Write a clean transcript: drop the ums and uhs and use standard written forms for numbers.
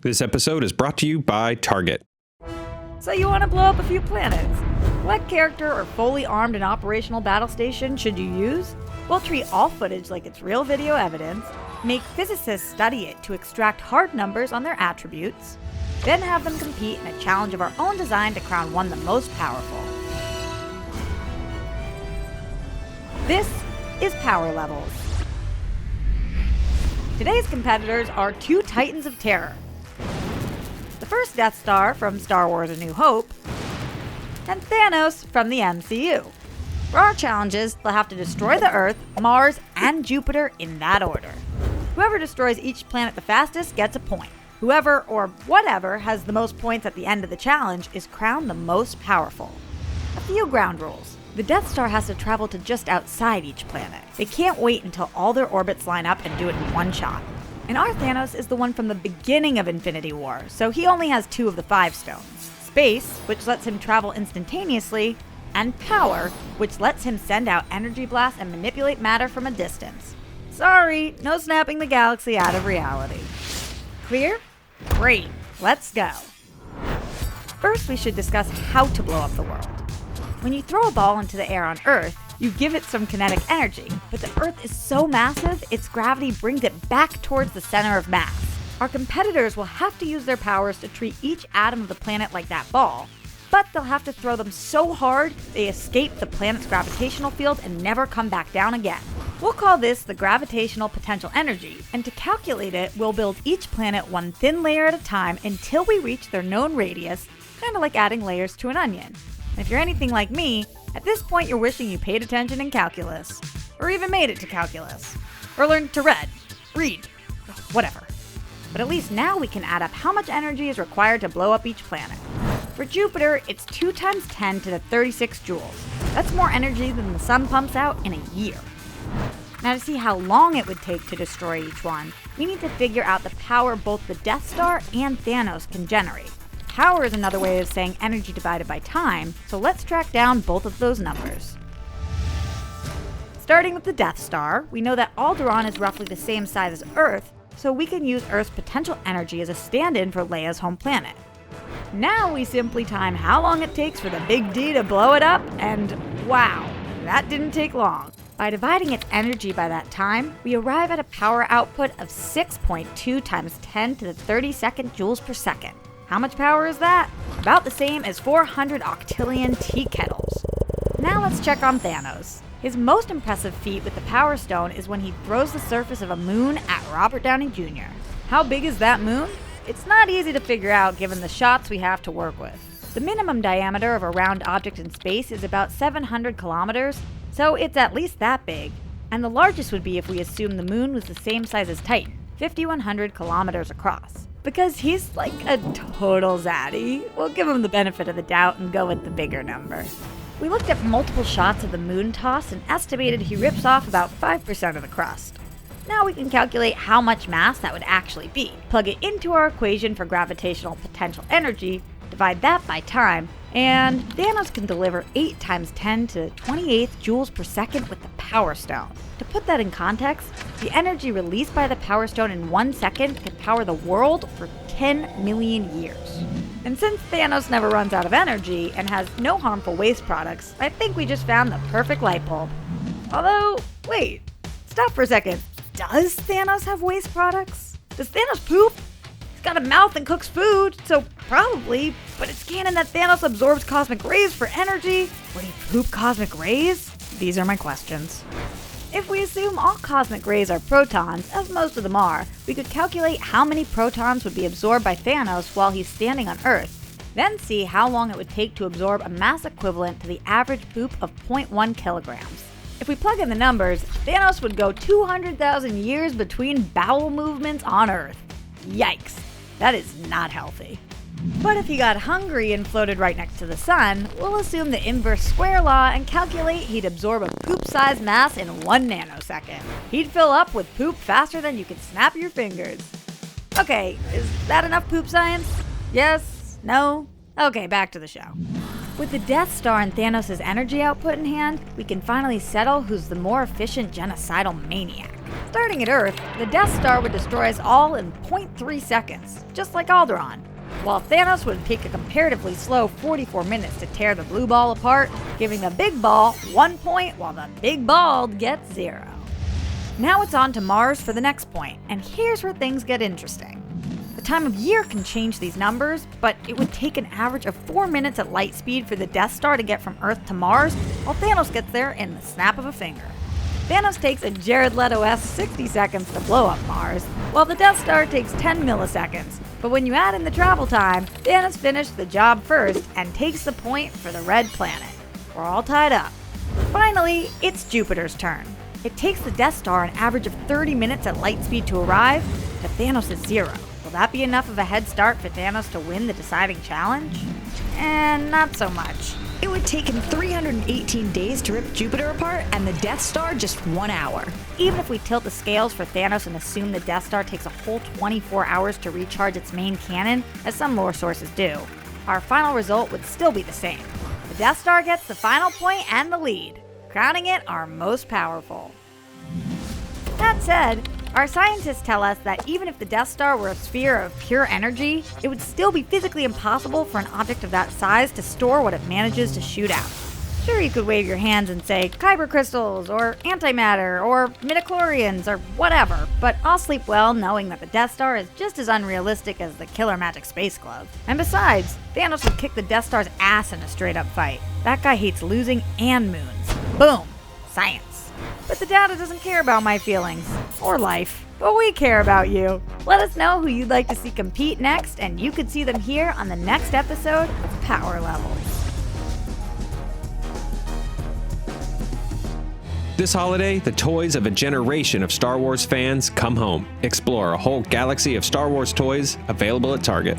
This episode is brought to you by Target. So you want to blow up a few planets. What character or fully armed and operational battle station should you use? We'll treat all footage like it's real video evidence, make physicists study it to extract hard numbers on their attributes, then have them compete in a challenge of our own design to crown one the most powerful. This is Power Levels. Today's competitors are two titans of terror. The first Death Star from Star Wars A New Hope, and Thanos from the MCU. For our challenges, they'll have to destroy the Earth, Mars, and Jupiter in that order. Whoever destroys each planet the fastest gets a point. Whoever, or whatever, has the most points at the end of the challenge is crowned the most powerful. A few ground rules. The Death Star has to travel to just outside each planet. They can't wait until all their orbits line up and do it in one shot. And our Thanos is the one from the beginning of Infinity War, so he only has 2 of the 5 stones. Space, which lets him travel instantaneously, and power, which lets him send out energy blasts and manipulate matter from a distance. Sorry, no snapping the galaxy out of reality. Clear? Great, let's go. First, we should discuss how to blow up the world. When you throw a ball into the air on Earth, you give it some kinetic energy, but the Earth is so massive, its gravity brings it back towards the center of mass. Our competitors will have to use their powers to treat each atom of the planet like that ball, but they'll have to throw them so hard they escape the planet's gravitational field and never come back down again. We'll call this the Gravitational Potential energy, and to calculate it, we'll build each planet one thin layer at a time until we reach their known radius, kind of like adding layers to an onion. And if you're anything like me, at this point you're wishing you paid attention in calculus, or even made it to calculus, or learned to read, whatever. But at least now we can add up how much energy is required to blow up each planet. For Jupiter, it's 2 times 10 to the 36 joules. That's more energy than the sun pumps out in a year. Now to see how long it would take to destroy each one, we need to figure out the power both the Death Star and Thanos can generate. Power is another way of saying energy divided by time, so let's track down both of those numbers. Starting with the Death Star, we know that Alderaan is roughly the same size as Earth, so we can use Earth's potential energy as a stand-in for Leia's home planet. Now we simply time how long it takes for the Big D to blow it up, and wow, that didn't take long. By dividing its energy by that time, we arrive at a power output of 6.2 times 10 to the 32nd joules per second. How much power is that? About the same as 400 octillion tea kettles. Now let's check on Thanos. His most impressive feat with the Power Stone is when he throws the surface of a moon at Robert Downey Jr. How big is that moon? It's not easy to figure out given the shots we have to work with. The minimum diameter of a round object in space is about 700 kilometers, so it's at least that big. And the largest would be if we assume the moon was the same size as Titan, 5,100 kilometers across. Because he's like a total zaddy, we'll give him the benefit of the doubt and go with the bigger number. We looked at multiple shots of the moon toss and estimated he rips off about 5% of the crust. Now we can calculate how much mass that would actually be. Plug it into our equation for gravitational potential energy, divide that by time, and Thanos can deliver 8 times 10 to the 28th joules per second with the Power Stone. To put that in context, the energy released by the Power Stone in 1 second could power the world for 10 million years. And since Thanos never runs out of energy and has no harmful waste products, I think we just found the perfect light bulb. Although, wait, stop for a second. Does Thanos have waste products? Does Thanos poop? He's got a mouth and cooks food, so probably, but it's canon that Thanos absorbs cosmic rays for energy. Would he poop cosmic rays? These are my questions. If we assume all cosmic rays are protons, as most of them are, we could calculate how many protons would be absorbed by Thanos while he's standing on Earth, then see how long it would take to absorb a mass equivalent to the average poop of 0.1 kilograms. If we plug in the numbers, Thanos would go 200,000 years between bowel movements on Earth. Yikes, that is not healthy. But if he got hungry and floated right next to the sun, we'll assume the inverse square law and calculate he'd absorb a poop-sized mass in 1 nanosecond. He'd fill up with poop faster than you could snap your fingers. Okay, is that enough poop science? Yes? No? Okay, back to the show. With the Death Star and Thanos' energy output in hand, we can finally settle who's the more efficient genocidal maniac. Starting at Earth, the Death Star would destroy us all in 0.3 seconds, just like Alderaan, while Thanos would take a comparatively slow 44 minutes to tear the blue ball apart, giving the big ball 1 point while the big bald gets 0. Now it's on to Mars for the next point, and here's where things get interesting. The time of year can change these numbers, but it would take an average of 4 minutes at light speed for the Death Star to get from Earth to Mars, while Thanos gets there in the snap of a finger. Thanos takes a Jared Leto-esque 60 seconds to blow up Mars, while the Death Star takes 10 milliseconds. But when you add in the travel time, Thanos finished the job first and takes the point for the red planet. We're all tied up. Finally, it's Jupiter's turn. It takes the Death Star an average of 30 minutes at light speed to arrive, to Thanos' 0. Will that be enough of a head start for Thanos to win the deciding challenge? And not so much. It would take him 318 days to rip Jupiter apart, and the Death Star just 1 hour. Even if we tilt the scales for Thanos and assume the Death Star takes a whole 24 hours to recharge its main cannon, as some lore sources do, our final result would still be the same. The Death Star gets the final point and the lead, crowning it our most powerful. That said, our scientists tell us that even if the Death Star were a sphere of pure energy, it would still be physically impossible for an object of that size to store what it manages to shoot out. Sure, you could wave your hands and say kyber crystals, or antimatter, or midichlorians, or whatever, but I'll sleep well knowing that the Death Star is just as unrealistic as the Killer Magic Space Glove. And besides, Thanos would kick the Death Star's ass in a straight-up fight. That guy hates losing and moons. Boom. Science. But the data doesn't care about my feelings, or life, but we care about you. Let us know who you'd like to see compete next, and you could see them here on the next episode of Power Levels. This holiday, the toys of a generation of Star Wars fans come home. Explore a whole galaxy of Star Wars toys available at Target.